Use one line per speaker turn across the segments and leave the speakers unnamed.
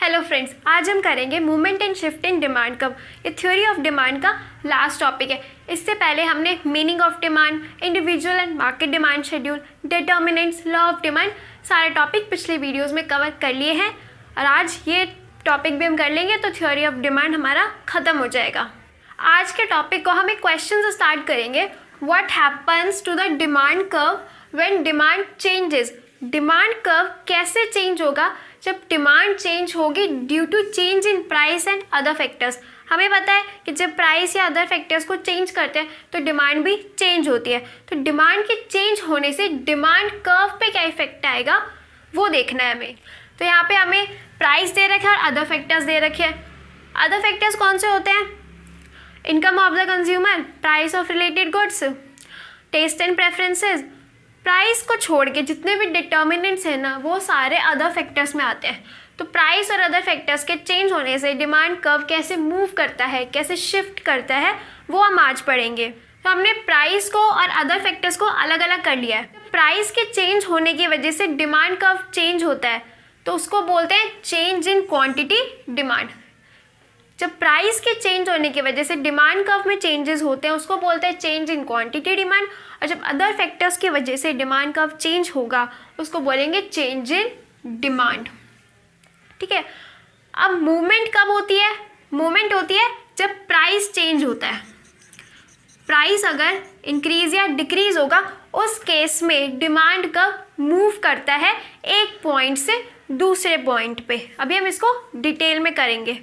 Hello friends, आज हम करेंगे movement and shift in demand curve. ये थ्योरी ऑफ डिमांड का लास्ट टॉपिक है। इससे पहले हमने meaning of demand, individual and market demand schedule, determinants, law of demand, सारे टॉपिक पिछले वीडियोस में कवर कर लिए हैं और आज ये टॉपिक भी हम कर लेंगे तो थ्योरी ऑफ डिमांड हमारा ख़त्म हो जाएगा। आज के टॉपिक को हम एक क्वेश्चन से स्टार्ट करेंगे। What happens to the demand curve when demand changes. Demand curve कैसे चेंज होगा जब डिमांड चेंज होगी due to change in price and other factors. हमें पता है कि जब प्राइस या अदर फैक्टर्स को चेंज करते हैं तो डिमांड भी चेंज होती है। तो डिमांड के चेंज होने से डिमांड कर्व पे क्या इफेक्ट आएगा वो देखना है हमें। तो यहाँ पे हमें प्राइस दे रखे हैं और अदर फैक्टर्स दे रखे हैं। अदर फैक्टर्स कौन से होते हैं? Income of the consumer, price of related goods, taste and preferences. Price को छोड़ के जितने भी डिटर्मिनेंट्स हैं ना वो सारे अदर फैक्टर्स में आते हैं। तो प्राइस और अदर फैक्टर्स के चेंज होने से डिमांड कर्व कैसे मूव करता है, कैसे शिफ्ट करता है, वो हम आज पढ़ेंगे। तो हमने प्राइस को और अदर फैक्टर्स को अलग अलग कर लिया है। प्राइस के चेंज होने की वजह से डिमांड कर्व चेंज होता है तो उसको बोलते हैं चेंज इन क्वांटिटी डिमांड। जब प्राइस के चेंज होने की वजह से डिमांड कर्व में चेंजेस होते हैं उसको बोलते हैं चेंज इन क्वांटिटी डिमांड। और जब अदर फैक्टर्स की वजह से डिमांड कर्व चेंज होगा उसको बोलेंगे चेंज इन डिमांड। ठीक है। अब मूवमेंट कब होती है? मूवमेंट होती है जब प्राइस चेंज होता है। प्राइस अगर इंक्रीज या डिक्रीज होगा उस केस में डिमांड कर्व मूव करता है एक पॉइंट से दूसरे पॉइंट पे। अभी हम इसको डिटेल में करेंगे।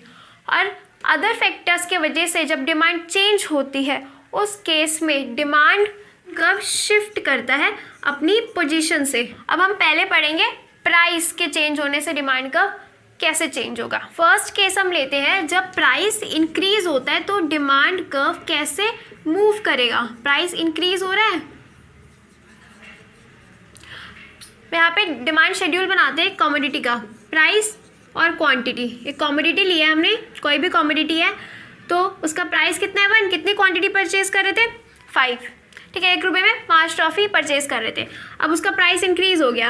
और अदर फैक्टर्स के वजह से जब डिमांड चेंज होती है उस केस में डिमांड कर्व शिफ्ट करता है अपनी पोजीशन से। अब हम पहले पढ़ेंगे प्राइस के चेंज होने से डिमांड कर्व कैसे चेंज होगा। फर्स्ट केस हम लेते हैं जब प्राइस इंक्रीज होता है तो डिमांड कर्व कैसे मूव करेगा। प्राइस इंक्रीज हो रहा है, यहाँ पे डिमांड शेड्यूल बनाते हैं कमोडिटी का, प्राइस और क्वांटिटी। एक कमोडिटी लिया है हमने, कोई भी कमोडिटी है तो उसका प्राइस कितना है 1, कितनी क्वांटिटी परचेज कर रहे थे 5। ठीक है, 1 रुपये में 5 टॉफ़ी परचेज कर रहे थे। अब उसका प्राइस इंक्रीज हो गया,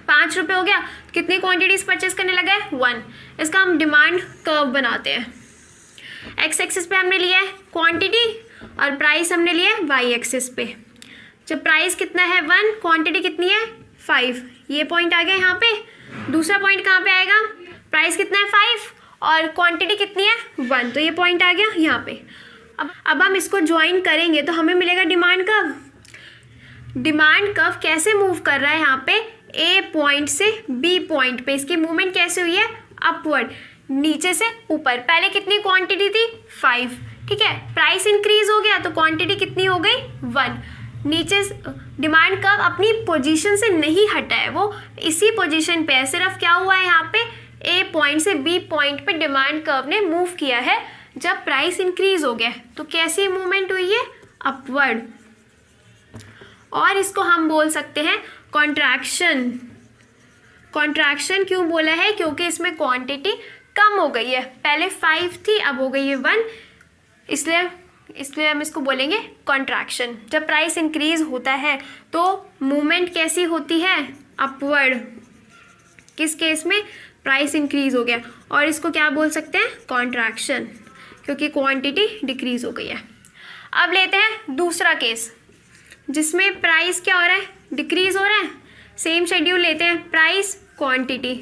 5 रुपये हो गया, कितनी क्वांटिटीज परचेज करने लगा है 1। इसका हम डिमांड कर्व बनाते हैं। एक्स एक्सिस पे हमने लिया है क्वांटिटी और प्राइस हमने लिया है वाई एक्सिस पे। जब प्राइस कितना है 1, क्वांटिटी कितनी है 5, ये पॉइंट आ गया यहाँ पे। दूसरा पॉइंट कहाँ पे आएगा? प्राइस कितना है 5 और क्वांटिटी कितनी है 1, तो ये पॉइंट आ गया यहाँ पे। अब हम इसको ज्वाइन करेंगे तो हमें मिलेगा डिमांड कर्व। डिमांड कर्व कैसे मूव कर रहा है यहाँ पे ए पॉइंट से बी पॉइंट पे। इसकी मूवमेंट कैसे हुई है? अपवर्ड, नीचे से ऊपर। पहले कितनी क्वांटिटी थी 5। ठीक है, प्राइस इंक्रीज हो गया तो क्वांटिटी कितनी हो गई 1। नीचे डिमांड कर्व अपनी पोजीशन से नहीं हटा है, वो इसी पोजीशन पे है। सिर्फ क्या हुआ है यहाँ पे ए पॉइंट से बी पॉइंट पे डिमांड कर्व ने मूव किया है जब प्राइस इंक्रीज हो गया। तो कैसी मूवमेंट हुई है? अपवर्ड। और इसको हम बोल सकते हैं कॉन्ट्रैक्शन। कॉन्ट्रैक्शन क्यों बोला है? क्योंकि इसमें क्वांटिटी कम हो गई है, पहले 5 थी अब हो गई है 1, इसलिए हम इसको बोलेंगे कॉन्ट्रैक्शन। जब प्राइस इंक्रीज होता है तो मूवमेंट कैसी होती है? अपवर्ड। किस केस में? प्राइस इंक्रीज हो गया, और इसको क्या बोल सकते हैं? कॉन्ट्रैक्शन, क्योंकि क्वांटिटी डिक्रीज हो गई है। अब लेते हैं दूसरा केस जिसमें प्राइस क्या हो रहा है? डिक्रीज हो रहा है। सेम शेड्यूल लेते हैं, प्राइस क्वांटिटी।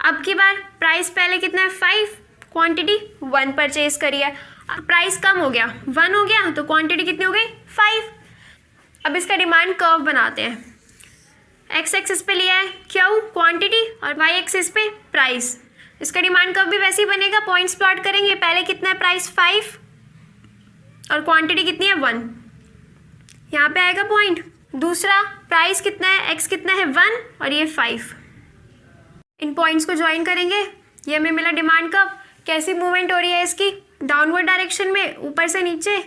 अब की बार प्राइस पहले कितना है 5, क्वांटिटी 1 परचेज करी है। अब प्राइस कम हो गया 1 हो गया तो क्वांटिटी कितनी हो गई 5। अब इसका डिमांड कर्व बनाते हैं। एक्स एक्सिस पे लिया है क्यू क्वांटिटी और वाई एक्सिस पे प्राइस। इसका डिमांड कर्व भी वैसे ही बनेगा, पॉइंट्स प्लॉट करेंगे। पहले कितना है प्राइस 5 और क्वांटिटी कितनी है 1, यहाँ पे आएगा पॉइंट। दूसरा प्राइस कितना है, एक्स कितना है 1 और ये 5। इन पॉइंट्स को ज्वाइन करेंगे, ये हमें मिला डिमांड कर्व। कैसी मूवमेंट हो रही है इसकी? डाउनवर्ड डायरेक्शन में, ऊपर से नीचे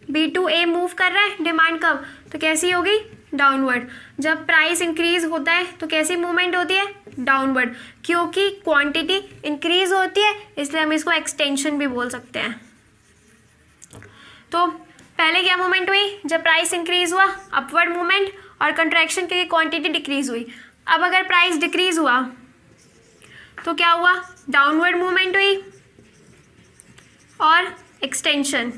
बी टू ए मूव कर रहा है डिमांड कर्व, तो कैसी हो गई? डाउनवर्ड। जब प्राइस इंक्रीज होता है तो कैसी मूवमेंट होती है? डाउनवर्ड, क्योंकि क्वांटिटी इंक्रीज होती है इसलिए हम इसको एक्सटेंशन भी बोल सकते हैं। तो पहले क्या मूवमेंट हुई? जब प्राइस इंक्रीज हुआ अपवर्ड मूवमेंट, और कंट्रैक्शन क्योंकि क्वांटिटी डिक्रीज हुई। अब अगर प्राइस डिक्रीज हुआ तो क्या हुआ, डाउनवर्ड मूवमेंट हुई और एक्सटेंशन।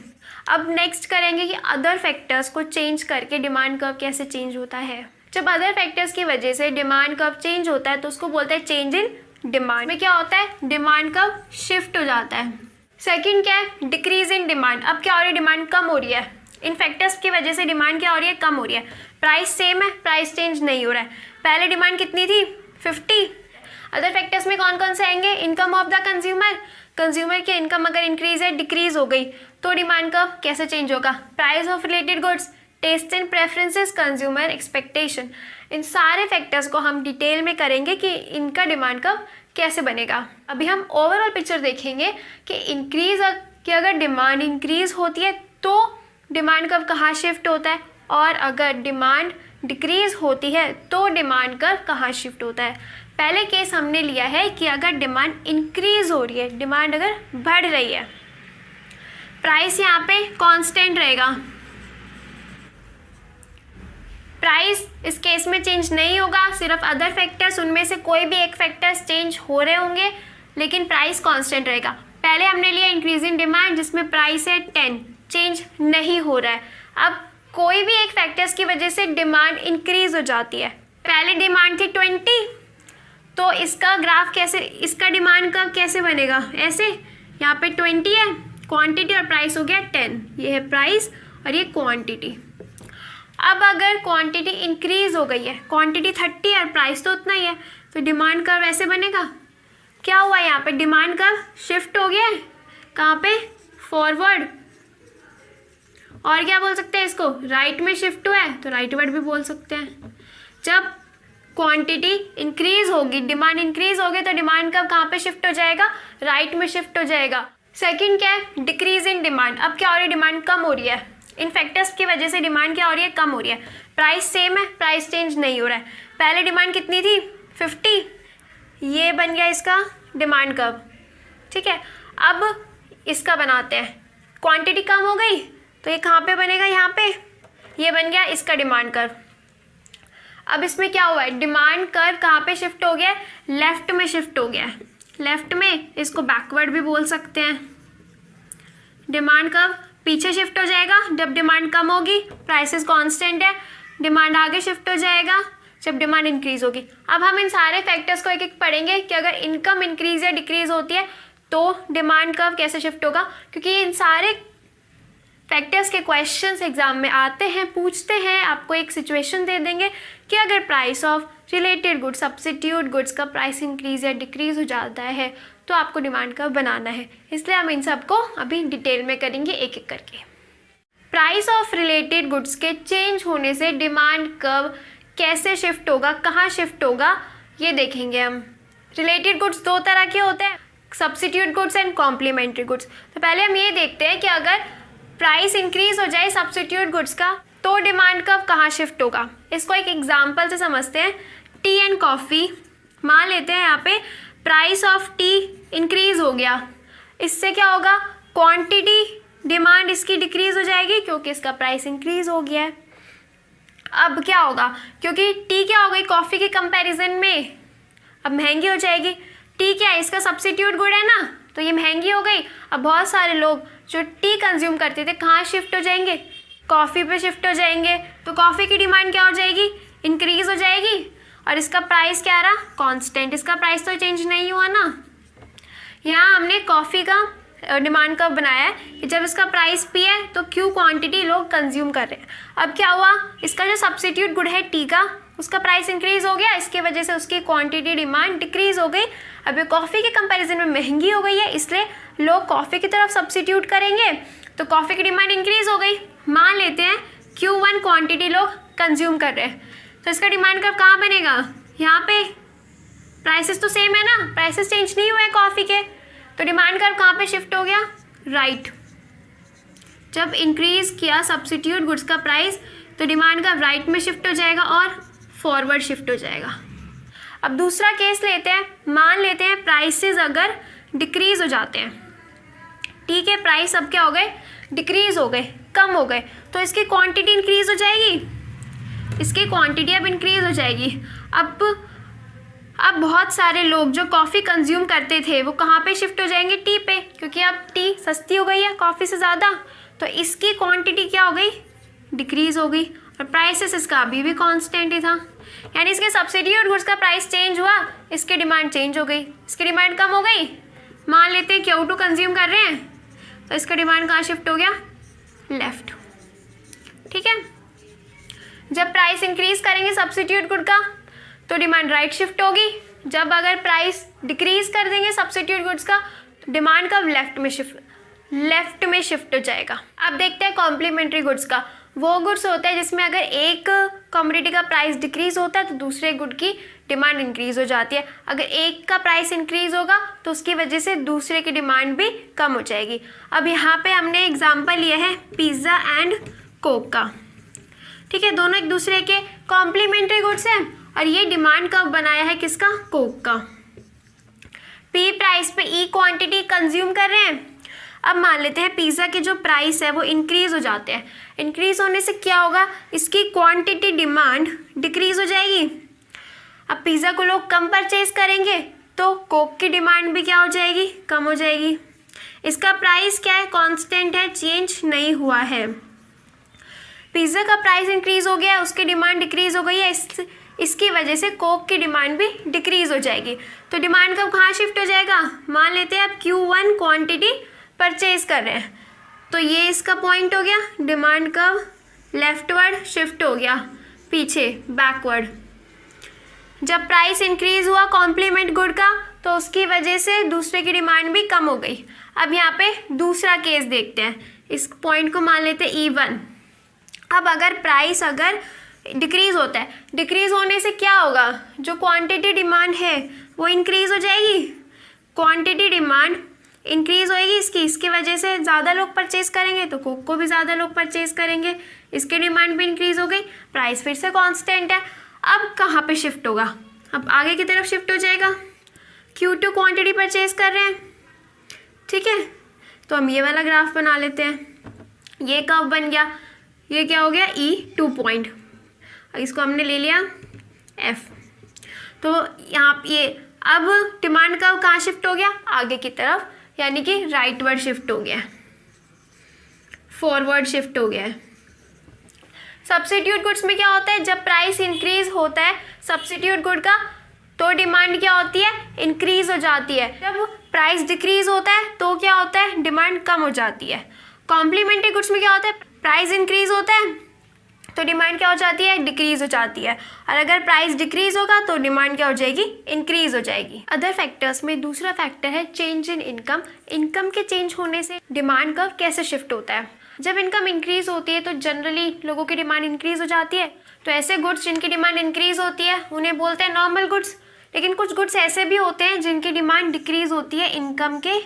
अब नेक्स्ट करेंगे कि अदर फैक्टर्स को चेंज करके डिमांड कर्व कैसे चेंज होता है। जब अदर फैक्टर्स की वजह से डिमांड कर्व चेंज होता है तो उसको बोलते हैं चेंज इन डिमांड। में क्या होता है, डिमांड कर्व शिफ्ट हो जाता है। सेकंड क्या है, डिक्रीज इन डिमांड। अब क्या हो रही है, डिमांड कम हो रही है, इन फैक्टर्स की वजह से डिमांड क्या हो रही है, कम हो रही है। प्राइस सेम है, प्राइस चेंज नहीं हो रहा है। पहले डिमांड कितनी थी, 50। अदर फैक्टर्स में कौन कौन से आएंगे, income of the consumer, consumer की इनकम अगर इंक्रीज है डिक्रीज हो गई तो डिमांड कर्व कैसे चेंज होगा, price of related goods, taste and preferences, consumer expectation. इन सारे फैक्टर्स को हम डिटेल में करेंगे कि इनका डिमांड कर्व कैसे बनेगा। अभी हम ओवरऑल पिक्चर देखेंगे कि अगर डिमांड इंक्रीज होती है तो डिमांड कर्व कहाँ शिफ्ट होता है, और अगर डिमांड डिक्रीज होती है तो डिमांड कर्व कहाँ शिफ्ट होता है। पहले केस हमने लिया है कि अगर डिमांड इंक्रीज हो रही है, डिमांड अगर बढ़ रही है, प्राइस यहाँ पे कांस्टेंट रहेगा, प्राइस इस केस में चेंज नहीं होगा, सिर्फ अदर फैक्टर्स उनमें से कोई भी एक फैक्टर्स चेंज हो रहे होंगे लेकिन प्राइस कांस्टेंट रहेगा। पहले हमने लिया इंक्रीज इन डिमांड जिसमें प्राइस है 10, चेंज नहीं हो रहा है। अब कोई भी एक फैक्टर्स की वजह से डिमांड इंक्रीज हो जाती है। पहले डिमांड थी 20, तो इसका ग्राफ कैसे, इसका डिमांड कर्व कैसे बनेगा, ऐसे यहाँ पे 20 है क्वांटिटी और प्राइस हो गया 10, ये है प्राइस और ये क्वांटिटी। अब अगर क्वांटिटी इंक्रीज हो गई है, क्वांटिटी 30 और प्राइस तो उतना ही है, तो डिमांड कर्व ऐसे बनेगा। क्या हुआ यहाँ पे, डिमांड कर्व शिफ्ट हो गया है, कहाँ पे, फॉरवर्ड, और क्या बोल सकते हैं इसको, राइट में शिफ्ट हुआ है तो राइटवर्ड भी बोल सकते हैं। जब क्वांटिटी इंक्रीज होगी, डिमांड इंक्रीज होगी तो डिमांड कर्व कहाँ पे शिफ्ट हो जाएगा, राइट में शिफ्ट हो जाएगा। सेकंड क्या है, डिक्रीज इन डिमांड। अब क्या हो रही है, डिमांड कम हो रही है, इन फैक्टर्स की वजह से डिमांड क्या हो रही है, कम हो रही है। प्राइस सेम है, प्राइस चेंज नहीं हो रहा है। पहले डिमांड कितनी थी, 50, ये बन गया इसका डिमांड कर्व, ठीक है। अब इसका बनाते हैं, क्वांटिटी कम हो गई तो ये कहाँ पे बनेगा, यहाँ पे, ये बन गया इसका डिमांड कर्व। अब इसमें क्या हुआ है, डिमांड कर्व कहाँ पे शिफ्ट हो गया, लेफ्ट में शिफ्ट हो गया है, लेफ्ट में, इसको बैकवर्ड भी बोल सकते हैं। डिमांड कर्व पीछे शिफ्ट हो जाएगा जब डिमांड कम होगी, प्राइसेस कांस्टेंट है, डिमांड आगे शिफ्ट हो जाएगा जब डिमांड इंक्रीज होगी। अब हम इन सारे फैक्टर्स को एक एक पढ़ेंगे कि अगर इनकम इंक्रीज या डिक्रीज होती है तो डिमांड कर्व कैसे शिफ्ट होगा, क्योंकि इन सारे फैक्टर्स के क्वेश्चंस एग्जाम में आते हैं, पूछते हैं। आपको एक सिचुएशन दे देंगे कि अगर price of related goods, substitute goods का प्राइस इंक्रीज या डिक्रीज हो जाता है तो आपको डिमांड कर्व बनाना है, इसलिए हम इन सबको अभी डिटेल में करेंगे एक एक करके। प्राइस ऑफ रिलेटेड गुड्स के चेंज होने से डिमांड कर्व कैसे शिफ्ट होगा, कहाँ शिफ्ट होगा, ये देखेंगे हम। रिलेटेड गुड्स दो तरह के होते हैं, substitute goods and complementary goods. तो पहले हम ये देखते हैं कि अगर प्राइस इंक्रीज हो जाए सब्स्टिट्यूट गुड्स का तो डिमांड कर्व कहाँ शिफ्ट होगा। इसको एक एग्जांपल से समझते हैं। टी एंड कॉफ़ी, मान लेते हैं यहाँ पे प्राइस ऑफ टी इंक्रीज हो गया, इससे क्या होगा, क्वांटिटी, डिमांड इसकी डिक्रीज हो जाएगी क्योंकि इसका प्राइस इंक्रीज हो गया है। अब क्या होगा, क्योंकि टी क्या हो गई कॉफ़ी के कंपैरिजन में अब महंगी हो जाएगी। टी क्या है, इसका सब्स्टिट्यूट गुड है ना, तो ये महंगी हो गई। अब बहुत सारे लोग जो टी कंज्यूम करते थे कहाँ शिफ्ट हो जाएंगे, कॉफ़ी पे शिफ्ट हो जाएंगे, तो कॉफ़ी की डिमांड क्या हो जाएगी, इंक्रीज हो जाएगी, और इसका प्राइस क्या रहा, कांस्टेंट। इसका प्राइस तो चेंज नहीं हुआ ना। यहाँ हमने कॉफ़ी का डिमांड कर्व बनाया है कि जब इसका प्राइस पी है तो क्यों क्वांटिटी लोग कंज्यूम कर रहे हैं। अब क्या हुआ, इसका जो सब्स्टिट्यूट गुड है टी का, उसका प्राइस इंक्रीज हो गया, इसके वजह से उसकी क्वांटिटी डिमांड डिक्रीज हो गई। अब ये कॉफ़ी के कंपैरिजन में महंगी हो गई है, इसलिए लोग कॉफ़ी की तरफ सब्स्टिट्यूट करेंगे, तो कॉफ़ी की डिमांड इंक्रीज हो गई। मान लेते हैं Q1 क्वांटिटी लोग कंज्यूम कर रहे हैं, तो इसका डिमांड कर्व कहाँ बनेगा, यहाँ पे। प्राइसेस तो सेम है ना, प्राइसेस चेंज नहीं हुए कॉफ़ी के, तो डिमांड कर्व कहाँ पे शिफ्ट हो गया, राइट। जब इंक्रीज किया सब्स्टिट्यूट गुड्स का प्राइस तो डिमांड कर्व राइट में शिफ्ट हो जाएगा और फॉरवर्ड शिफ्ट हो जाएगा। अब दूसरा केस लेते हैं, मान लेते हैं प्राइसेस अगर डिक्रीज हो जाते हैं, ठीक है, प्राइस अब क्या हो गए, डिक्रीज हो गए, कम हो गए, तो इसकी क्वांटिटी इंक्रीज हो जाएगी, इसकी क्वांटिटी अब इंक्रीज हो जाएगी। अब अब बहुत सारे लोग जो कॉफ़ी कंज्यूम करते थे वो कहाँ पे शिफ्ट हो जाएंगे, टी पे, क्योंकि अब टी सस्ती हो गई है कॉफ़ी से ज़्यादा, तो इसकी क्वांटिटी क्या हो गई, डिक्रीज़ हो गई, और प्राइसेस इसका अभी भी कांस्टेंट ही था, यानी इसके सब्सिट्यूट गुड्स का प्राइस चेंज हुआ, इसकी डिमांड चेंज हो गई, इसकी डिमांड कम हो गई। मान लेते हैं Q2 कंज्यूम कर रहे हैं तो इसका डिमांड कहाँ शिफ्ट हो गया, लेफ्ट। ठीक है, जब प्राइस इंक्रीज करेंगे सब्सिट्यूट गुड का तो डिमांड राइट शिफ्ट होगी, जब अगर प्राइस डिक्रीज कर देंगे सब्सिट्यूट गुड्स का तो डिमांड कब, लेफ्ट में शिफ्ट हो जाएगा। अब देखते हैं कॉम्प्लीमेंट्री गुड्स का। वो गुड्स होता है जिसमें अगर एक कमोडिटी का प्राइस डिक्रीज होता है तो दूसरे गुड की डिमांड इंक्रीज हो जाती है, अगर एक का प्राइस इंक्रीज होगा तो उसकी वजह से दूसरे की डिमांड भी कम हो जाएगी। अब यहाँ पे हमने एग्जांपल लिया है पिज़्ज़ा एंड कोक का। ठीक है, दोनों एक दूसरे के कॉम्प्लीमेंट्री गुड्स हैं और ये डिमांड कब बनाया है, किसका, कोक का। पी प्राइस पे ई क्वांटिटी कंज्यूम कर रहे हैं। अब मान लेते हैं पिज़्ज़ा के जो प्राइस है वो इंक्रीज़ हो जाते हैं, इंक्रीज़ होने से क्या होगा, इसकी क्वांटिटी डिमांड डिक्रीज़ हो जाएगी। अब पिज़्ज़ा को लोग कम परचेज करेंगे तो कोक की डिमांड भी क्या हो जाएगी, कम हो जाएगी। इसका प्राइस क्या है, कांस्टेंट है, चेंज नहीं हुआ है। पिज़्ज़ा का प्राइस इंक्रीज़ हो गया है, उसकी डिमांड डिक्रीज़ हो गई है, इसकी वजह से कोक की डिमांड भी डिक्रीज़ हो जाएगी। तो डिमांड कब कहाँ शिफ्ट हो जाएगा, मान लेते हैं अब Q1 क्वांटिटी परचेज कर रहे हैं तो ये इसका पॉइंट हो गया, डिमांड कब लेफ्टवर्ड शिफ्ट हो गया, पीछे बैकवर्ड। जब प्राइस इंक्रीज हुआ कॉम्प्लीमेंट गुड का तो उसकी वजह से दूसरे की डिमांड भी कम हो गई। अब यहाँ पे दूसरा केस देखते हैं, इस पॉइंट को मान लेते हैं E1। अब अगर प्राइस अगर डिक्रीज होता है, डिक्रीज होने से क्या होगा, जो क्वांटिटी डिमांड है वो इंक्रीज हो जाएगी, क्वांटिटी डिमांड इंक्रीज होएगी इसकी वजह से ज़्यादा लोग परचेज करेंगे तो कोक को भी ज़्यादा लोग परचेज करेंगे, इसकी डिमांड भी इंक्रीज हो गई, प्राइस फिर से कांस्टेंट है। अब कहाँ पे शिफ्ट होगा, अब आगे की तरफ शिफ्ट हो जाएगा, Q2 क्वांटिटी परचेज कर रहे हैं। ठीक है, तो हम ये वाला ग्राफ बना लेते हैं, ये कब बन गया, ये क्या हो गया, E2 पॉइंट, इसको हमने ले लिया F। तो यहाँ ये अब डिमांड कब कहाँ शिफ्ट हो गया, आगे की तरफ, यानी कि राइटवर्ड शिफ्ट हो गया, फॉरवर्ड शिफ्ट हो गया है। सब्स्टिट्यूट गुड्स में क्या होता है, जब प्राइस इंक्रीज होता है सब्स्टिट्यूट गुड का तो डिमांड क्या होती है, इंक्रीज हो जाती है। जब प्राइस डिक्रीज होता है तो क्या होता है, डिमांड कम हो जाती है। कॉम्प्लीमेंट्री गुड्स में क्या होता है, प्राइस इंक्रीज होता है तो डिमांड क्या हो जाती है, डिक्रीज हो जाती है, और अगर प्राइस डिक्रीज होगा तो डिमांड क्या हो जाएगी, इंक्रीज हो जाएगी। अदर फैक्टर्स में दूसरा फैक्टर है चेंज इन इनकम। इनकम के चेंज होने से डिमांड कर्व कैसे शिफ्ट होता है, जब इनकम इंक्रीज होती है तो जनरली लोगों की डिमांड इंक्रीज हो जाती है, तो ऐसे गुड्स जिनकी डिमांड इंक्रीज होती है उन्हें बोलते हैं नॉर्मल गुड्स। लेकिन कुछ गुड्स ऐसे भी होते हैं जिनकी डिमांड डिक्रीज होती है, इनकम के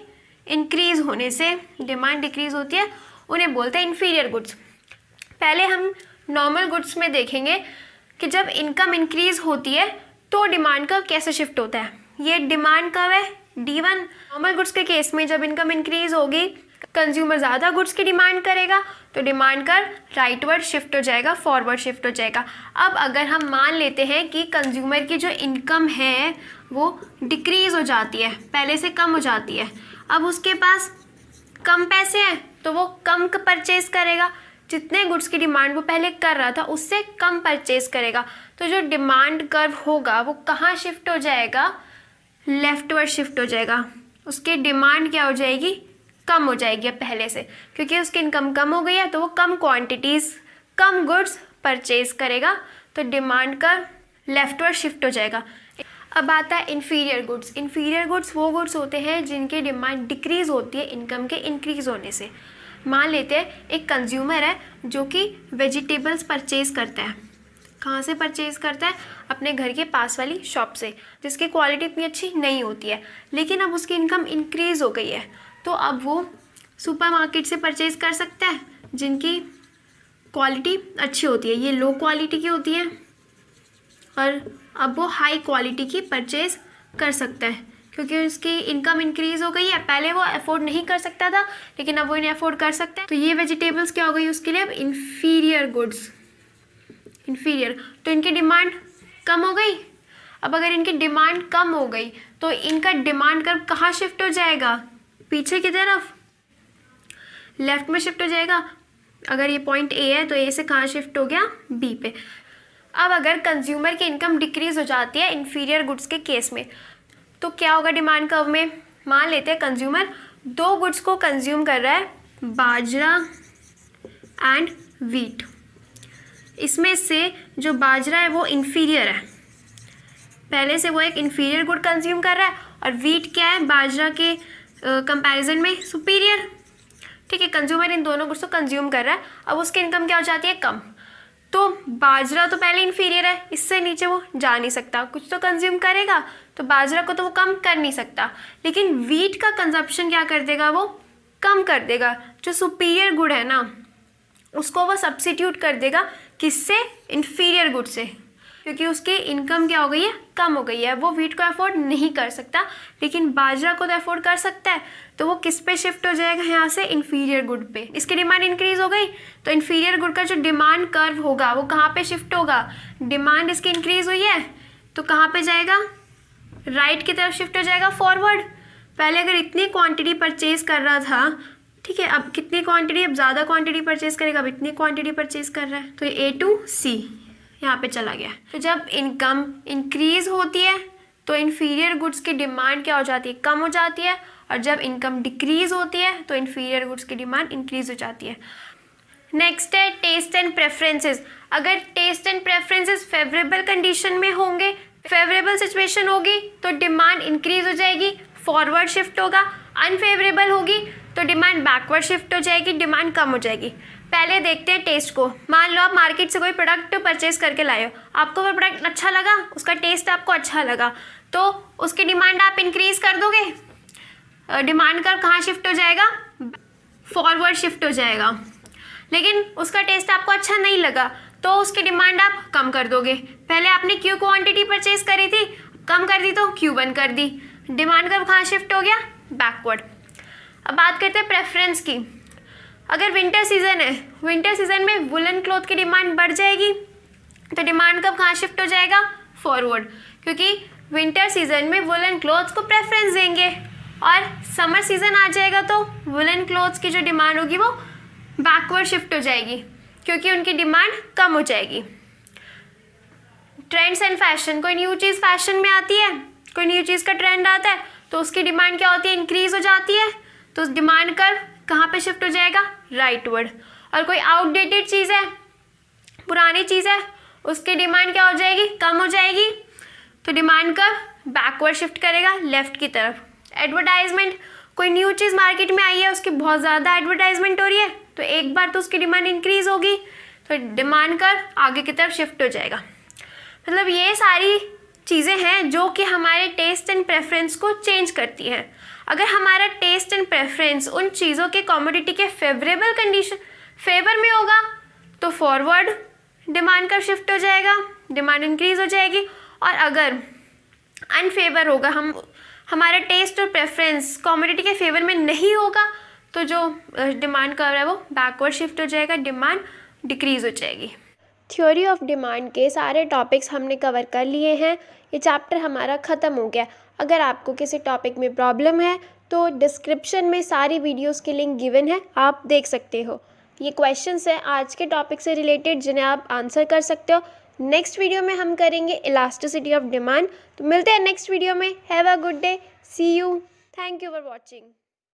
इंक्रीज होने से डिमांड डिक्रीज होती है, उन्हें बोलते हैं इन्फीरियर गुड्स। पहले हम नॉर्मल गुड्स में देखेंगे कि जब इनकम इंक्रीज होती है तो डिमांड कर्व कैसे शिफ्ट होता है। ये डिमांड कर्व है D1। नॉर्मल गुड्स के केस में जब इनकम इंक्रीज होगी, कंज्यूमर ज़्यादा गुड्स की डिमांड करेगा तो डिमांड कर्व राइटवर्ड शिफ्ट हो जाएगा, फॉरवर्ड शिफ्ट हो जाएगा। अब अगर हम मान लेते हैं कि कंज्यूमर की जो इनकम है वो डिक्रीज हो जाती है, पहले से कम हो जाती है, अब उसके पास कम पैसे हैं तो वो कम परचेज करेगा, जितने गुड्स की डिमांड वो पहले कर रहा था उससे कम परचेज करेगा, तो जो डिमांड कर्व होगा वो कहाँ शिफ्ट हो जाएगा, लेफ्टवर्ड शिफ्ट हो जाएगा। उसकी डिमांड क्या हो जाएगी, कम हो जाएगी पहले से, क्योंकि उसकी इनकम कम हो गई है तो वो कम क्वांटिटीज़ कम गुड्स परचेज करेगा, तो डिमांड कर्व लेफ्टवर्ड शिफ्ट हो जाएगा। अब आता है इन्फीरियर गुड्स। इन्फीरियर गुड्स वो गुड्स होते हैं जिनकी डिमांड डिक्रीज़ होती है इनकम के इंक्रीज़ होने से। मान लेते हैं एक कंज्यूमर है जो कि वेजिटेबल्स परचेज़ करता है, कहाँ से परचेज़ करता है, अपने घर के पास वाली शॉप से, जिसकी क्वालिटी इतनी अच्छी नहीं होती है, लेकिन अब उसकी इनकम इंक्रीज़ हो गई है तो अब वो सुपरमार्केट से परचेज़ कर सकता है जिनकी क्वालिटी अच्छी होती है। ये लो क्वालिटी की होती है और अब वो हाई क्वालिटी की परचेज़ कर सकता है क्योंकि उसकी इनकम इंक्रीज़ हो गई है। पहले वो अफोर्ड नहीं कर सकता था लेकिन अब वो इन्हें अफोर्ड कर सकता है। तो ये वेजिटेबल्स क्या हो गई उसके लिए, अब इन्फीरियर गुड्स, इन्फीरियर, तो इनकी डिमांड कम हो गई। अब अगर इनकी डिमांड कम हो गई तो इनका डिमांड कर्व कहाँ शिफ्ट हो जाएगा, पीछे की तरफ, लेफ्ट में शिफ्ट हो जाएगा। अगर ये पॉइंट ए है तो ए से कहाँ शिफ्ट हो गया, बी पे। अब अगर कंज्यूमर की इनकम डिक्रीज हो जाती है इन्फीरियर गुड्स के केस में, तो क्या होगा डिमांड कर्व में। मान लेते हैं कंज्यूमर 2 गुड्स को कंज्यूम कर रहा है, बाजरा एंड वीट। इसमें से जो बाजरा है वो इन्फीरियर है, पहले से वो एक इन्फीरियर गुड कंज्यूम कर रहा है, और वीट क्या है, बाजरा के कंपैरिजन में सुपीरियर। ठीक है, कंज्यूमर इन दोनों गुड्स को कंज्यूम कर रहा है। अब उसकी इनकम क्या हो जाती है, कम। तो बाजरा तो पहले इन्फीरियर है, इससे नीचे वो जा नहीं सकता, कुछ तो कंज्यूम करेगा, तो बाजरा को तो वो कम कर नहीं सकता। लेकिन वीट का कंजप्शन क्या कर देगा, वो कम कर देगा। जो सुपीरियर गुड है ना, उसको वो सब्सिट्यूट कर देगा, किससे, इन्फीरियर गुड से, क्योंकि उसकी इनकम क्या हो गई है, कम हो गई है। वो वीट को अफोर्ड नहीं कर सकता, लेकिन बाजरा को तो अफोर्ड कर सकता है। तो वो किस पे शिफ्ट हो जाएगा, यहाँ से इन्फीरियर गुड पे। इसकी डिमांड इंक्रीज हो गई तो इन्फीरियर गुड का जो डिमांड कर्व होगा वो कहाँ पे शिफ्ट होगा, डिमांड इसकी इंक्रीज हुई है तो कहाँ पे जाएगा, राइट की तरफ शिफ्ट हो जाएगा, फॉरवर्ड। पहले अगर इतनी क्वांटिटी परचेज कर रहा था, ठीक है, अब कितनी क्वांटिटी, अब ज़्यादा क्वांटिटी परचेज करेगा, अब इतनी क्वांटिटी परचेज कर रहा है, तो ए टू सी यहाँ पे चला गया। तो जब इनकम इंक्रीज होती है तो इन्फीरियर गुड्स की डिमांड क्या हो जाती है, कम हो जाती है, और जब इनकम डिक्रीज होती है तो इन्फीरियर गुड्स की डिमांड इंक्रीज हो जाती है। नेक्स्ट है टेस्ट एंड प्रेफरेंसेस। अगर taste and preferences favourable condition में होंगे, फेवरेबल सिचुएशन होगी तो डिमांड इंक्रीज हो जाएगी, फॉरवर्ड शिफ्ट होगा। अनफेवरेबल होगी तो डिमांड बैकवर्ड शिफ्ट हो जाएगी, डिमांड कम हो जाएगी। पहले देखते हैं टेस्ट को। मान लो आप मार्केट से कोई प्रोडक्ट परचेज करके लाए हो, आपको वो प्रोडक्ट अच्छा लगा, उसका टेस्ट आपको अच्छा लगा, तो उसकी डिमांड आप इंक्रीज कर दोगे, डिमांड कर्व कहाँ शिफ्ट हो जाएगा, फॉरवर्ड शिफ्ट हो जाएगा। लेकिन उसका टेस्ट आपको अच्छा नहीं लगा तो उसकी डिमांड आप कम कर दोगे। पहले आपने क्यू क्वांटिटी परचेज करी थी, कम कर दी तो Q1 कर दी, डिमांड कर्व कहाँ शिफ्ट हो गया, बैकवर्ड। अब बात करते हैं प्रेफरेंस की। अगर विंटर सीजन है, विंटर सीजन में वुलन क्लॉथ की डिमांड बढ़ जाएगी तो डिमांड कब कहाँ शिफ्ट हो जाएगा, फॉरवर्ड, क्योंकि विंटर सीजन में वुलन क्लॉथ्स को प्रेफरेंस देंगे। और समर सीजन आ जाएगा तो वुलन क्लॉथ्स की जो डिमांड होगी वो बैकवर्ड शिफ्ट हो जाएगी, क्योंकि उनकी डिमांड कम हो जाएगी। ट्रेंड्स एंड फैशन, कोई न्यू चीज़ फैशन में आती है, कोई न्यू चीज़ का ट्रेंड आता है तो उसकी डिमांड क्या होती है, इंक्रीज हो जाती है, तो उस डिमांड कर्व कहाँ पे शिफ्ट हो जाएगा, राइटवर्ड। और कोई आउटडेटेड चीज़ है, पुरानी चीज़ है, उसकी डिमांड क्या हो जाएगी, कम हो जाएगी, तो डिमांड कर्व बैकवर्ड शिफ्ट करेगा, लेफ्ट की तरफ। एडवर्टाइजमेंट, कोई न्यू चीज़ मार्केट में आई है, उसकी बहुत ज़्यादा एडवर्टाइजमेंट हो रही है तो एक बार तो उसकी डिमांड इंक्रीज होगी, तो डिमांड कर्व आगे की तरफ शिफ्ट हो जाएगा। मतलब ये सारी चीज़ें हैं जो कि हमारे टेस्ट एंड प्रेफरेंस को चेंज करती हैं। अगर हमारा टेस्ट एंड प्रेफरेंस उन चीज़ों के कमोडिटी के फेवरेबल कंडीशन फेवर में होगा तो फॉरवर्ड डिमांड का शिफ्ट हो जाएगा, डिमांड इंक्रीज हो जाएगी। और अगर अनफेवर होगा, हमारा टेस्ट और प्रेफरेंस कमोडिटी के फेवर में नहीं होगा तो जो डिमांड कर रहा है वो बैकवर्ड शिफ्ट हो जाएगा, डिमांड डिक्रीज हो जाएगी। थ्योरी ऑफ डिमांड के सारे टॉपिक्स हमने कवर कर लिए हैं, ये चैप्टर हमारा ख़त्म हो गया। अगर आपको किसी टॉपिक में प्रॉब्लम है तो डिस्क्रिप्शन में सारी वीडियोस की लिंक गिवन है, आप देख सकते हो। ये क्वेश्चंस हैं आज के टॉपिक से रिलेटेड जिन्हें आप आंसर कर सकते हो। नेक्स्ट वीडियो में हम करेंगे इलास्टिसिटी ऑफ डिमांड। तो मिलते हैं नेक्स्ट वीडियो में। Have a good day, see you, thank you for watching.